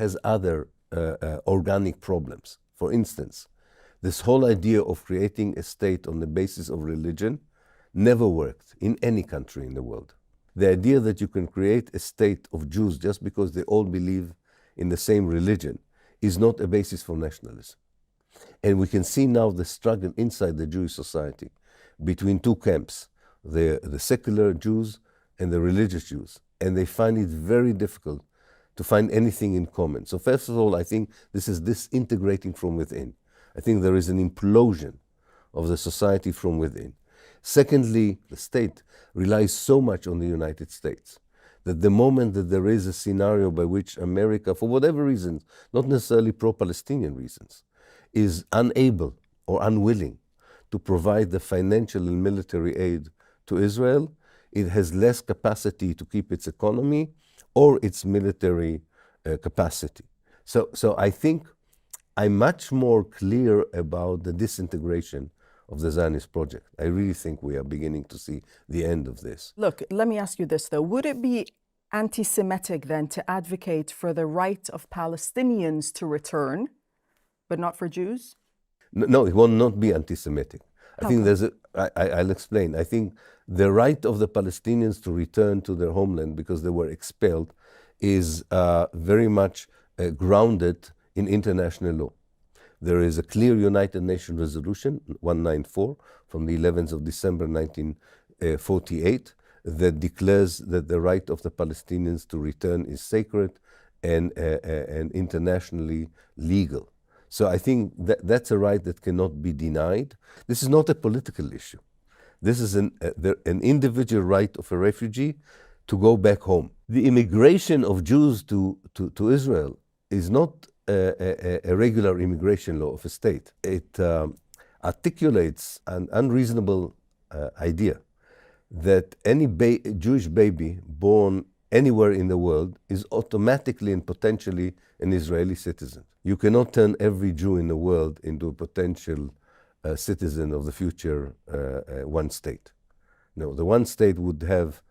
has other organic problems. For instance, this whole idea of creating a state on the basis of religion never worked in any country in the world. The idea that you can create a state of Jews just because they all believe in the same religion is not a basis for nationalism. And we can see now the struggle inside the Jewish society between two camps, the secular Jews and the religious Jews. And they find it very difficult to find anything in common. So first of all, I think this is disintegrating from within. I think there is an implosion of the society from within. Secondly, the state relies so much on the United States that the moment that there is a scenario by which America, for whatever reasons, not necessarily pro-Palestinian reasons, is unable or unwilling to provide the financial and military aid to Israel, it has less capacity to keep its economy or its military capacity. So I think I'm much more clear about the disintegration of the Zionist project. I really think we are beginning to see the end of this. Look, let me ask you this though. Would it be anti-Semitic then to advocate for the right of Palestinians to return, but not for Jews? No, it will not be anti-Semitic. I think there's I'll explain. I think the right of the Palestinians to return to their homeland because they were expelled is very much grounded in international law. There is a clear United Nations resolution, 194, from the 11th of December 1948, that declares that the right of the Palestinians to return is sacred and internationally legal. So I think that's a right that cannot be denied. This is not a political issue. This is an individual right of a refugee to go back home. The immigration of Jews to Israel is not a regular immigration law of a state. It articulates an unreasonable idea that any Jewish baby born anywhere in the world is automatically and potentially an Israeli citizen. You cannot turn every Jew in the world into a potential citizen of the future one state. No, the one state would have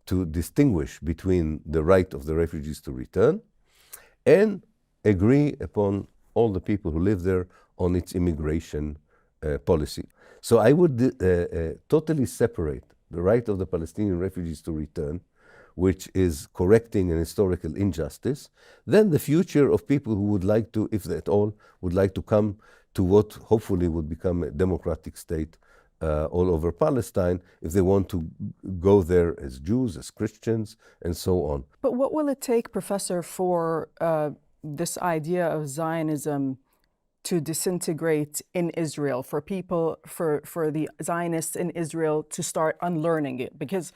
to distinguish between the right of the refugees to return and agree upon all the people who live there on its immigration policy. So I would totally separate the right of the Palestinian refugees to return, which is correcting an historical injustice, then the future of people who would like to, if at all, would like to come to what hopefully would become a democratic state all over Palestine, if they want to go there as Jews, as Christians, and so on. But what will it take, Professor, for this idea of Zionism to disintegrate in Israel, for people, for the Zionists in Israel to start unlearning it? Because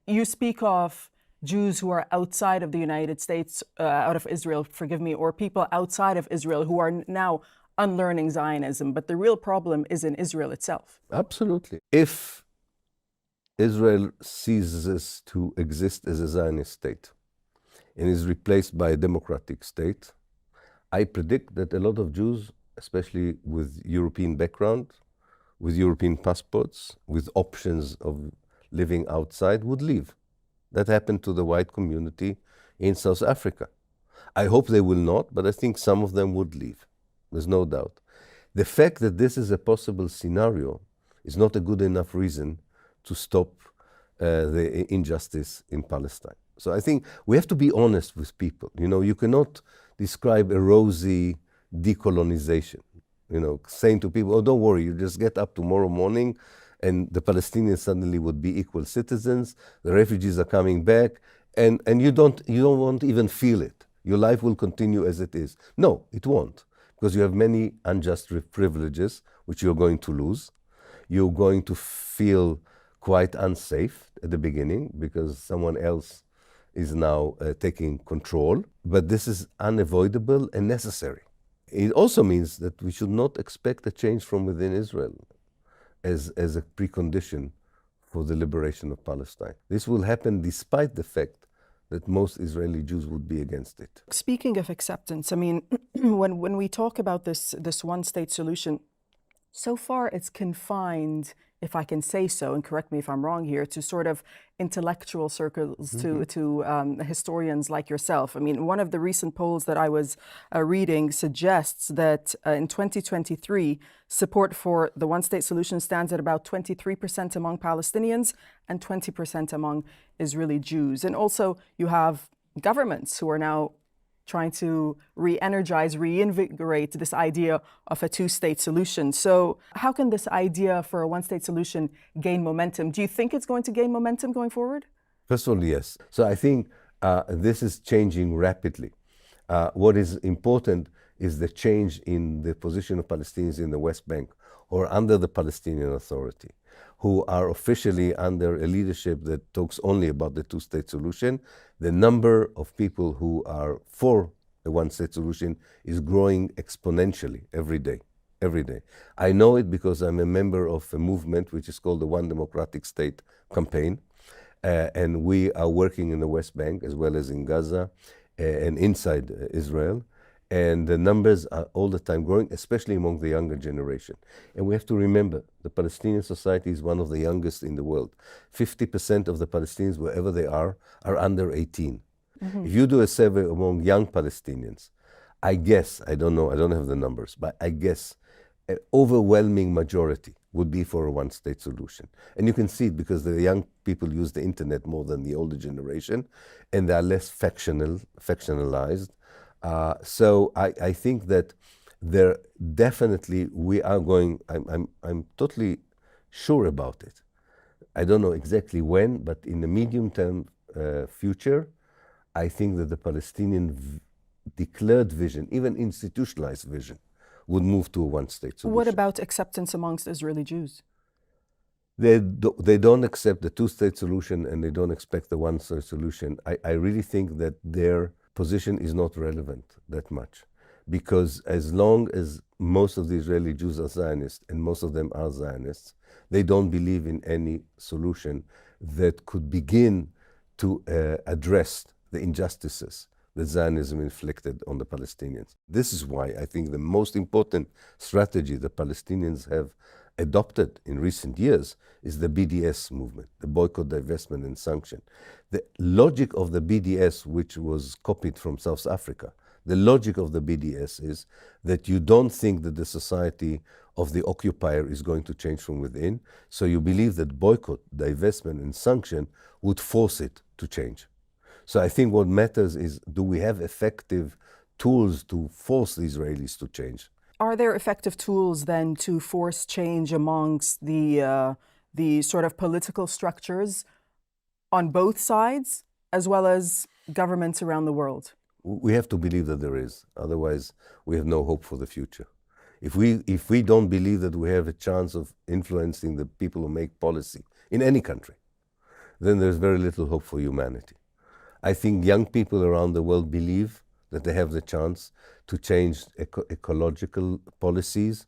you speak of Jews who are outside of the United States, out of Israel, forgive me, or people outside of Israel who are now unlearning Zionism, but the real problem is in Israel itself. Absolutely. If Israel ceases to exist as a Zionist state and is replaced by a democratic state, I predict that a lot of Jews, especially with European background, with European passports, with options of living outside, would leave. That happened to the white community in South Africa. I hope they will not, but I think some of them would leave. There's no doubt. The fact that this is a possible scenario is not a good enough reason to stop the injustice in Palestine. So I think we have to be honest with people. You know, you cannot describe a rosy decolonization, you know, saying to people, oh, don't worry, you just get up tomorrow morning and the Palestinians suddenly would be equal citizens, the refugees are coming back, and you don't want even feel it. Your life will continue as it is. No, it won't, because you have many unjust privileges which you're going to lose. You're going to feel quite unsafe at the beginning because someone else is now taking control. But this is unavoidable and necessary. It also means that we should not expect a change from within Israel as a precondition for the liberation of Palestine. This will happen despite the fact that most Israeli Jews would be against it. Speaking of acceptance, I mean, when we talk about this one-state solution, so far it's confined if I can say so, and correct me if I'm wrong here, to sort of intellectual circles, to historians like yourself. I mean, one of the recent polls that I was reading suggests that in 2023, support for the one-state solution stands at about 23% among Palestinians and 20% among Israeli Jews. And also, you have governments who are now trying to re-energize, reinvigorate this idea of a two-state solution. So how can this idea for a one-state solution gain momentum? Do you think it's going to gain momentum going forward? First of all, yes. So I think this is changing rapidly. What is important is the change in the position of Palestinians in the West Bank or under the Palestinian Authority, who are officially under a leadership that talks only about the two-state solution. The number of people who are for a one-state solution is growing exponentially every day. Every day. I know it because I'm a member of a movement which is called the One Democratic State campaign. And we are working in the West Bank as well as in Gaza and inside Israel. And the numbers are all the time growing, especially among the younger generation. And we have to remember, the Palestinian society is one of the youngest in the world. 50% of the Palestinians, wherever they are under 18. If you do a survey among young Palestinians, I guess, I don't know, I don't have the numbers, but I guess an overwhelming majority would be for a one-state solution. And you can see it because the young people use the internet more than the older generation, and they are less factionalized. So I think that there definitely we are going, I'm totally sure about it. I don't know exactly when, but in the medium term future, I think that the Palestinian declared vision, even institutionalized vision, would move to a one-state solution. What about acceptance amongst Israeli Jews? They don't accept the two-state solution and they don't expect the one-state solution. I really think that their position is not relevant that much, because as long as most of the Israeli Jews are Zionists, and most of them are Zionists, they don't believe in any solution that could begin to address the injustices that Zionism inflicted on the Palestinians. This is why I think the most important strategy the Palestinians have adopted in recent years is the BDS movement, the boycott, divestment, and sanction. The logic of the BDS, which was copied from South Africa, the logic of the BDS is that you don't think that the society of the occupier is going to change from within, so you believe that boycott, divestment, and sanction would force it to change. So I think what matters is, do we have effective tools to force the Israelis to change? Are there effective tools then to force change amongst the sort of political structures on both sides, as well as governments around the world? We have to believe that there is. Otherwise, we have no hope for the future. If we don't believe that we have a chance of influencing the people who make policy in any country, then there's very little hope for humanity. I think young people around the world believe that they have the chance to change ecological policies.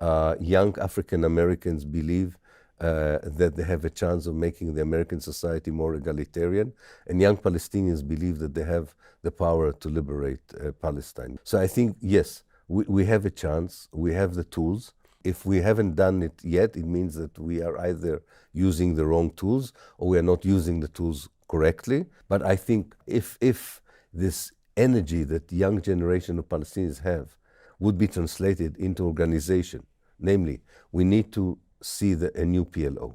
Young African Americans believe that they have a chance of making the American society more egalitarian, and young Palestinians believe that they have the power to liberate Palestine. So I think, yes, we have a chance, we have the tools. If we haven't done it yet, it means that we are either using the wrong tools or we are not using the tools correctly. But I think if this energy that the young generation of Palestinians have would be translated into organization, namely, we need to see a new PLO.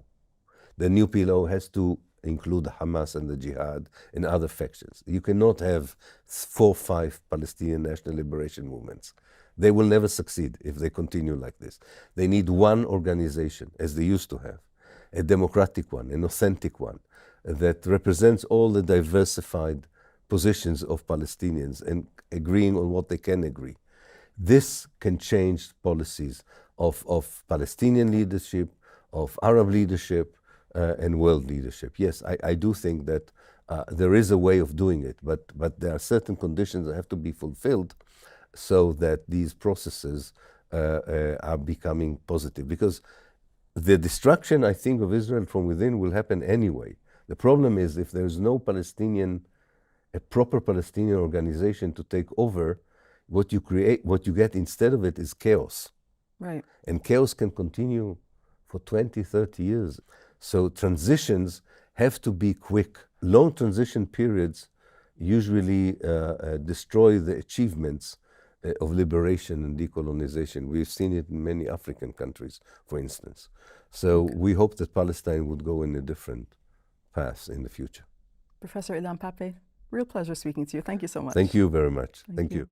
The new PLO has to include Hamas and the Jihad and other factions. You cannot have 4 or 5 Palestinian national liberation movements. They will never succeed if they continue like this. They need one organization, as they used to have, a democratic one, an authentic one, that represents all the diversified positions of Palestinians and agreeing on what they can agree. This can change policies of Palestinian leadership, of Arab leadership, and world leadership. Yes, I do think that there is a way of doing it, but there are certain conditions that have to be fulfilled so that these processes are becoming positive. Because the destruction, I think, of Israel from within will happen anyway. The problem is if there's no a proper Palestinian organization to take over, what you get instead of it is chaos. Right. And chaos can continue for 20, 30 years. So transitions have to be quick. Long transition periods usually destroy the achievements of liberation and decolonization. We've seen it in many African countries, for instance. So we hope that Palestine would go in a different path in the future. Professor Ilan Pappe, real pleasure speaking to you. Thank you so much. Thank you very much. Thank you.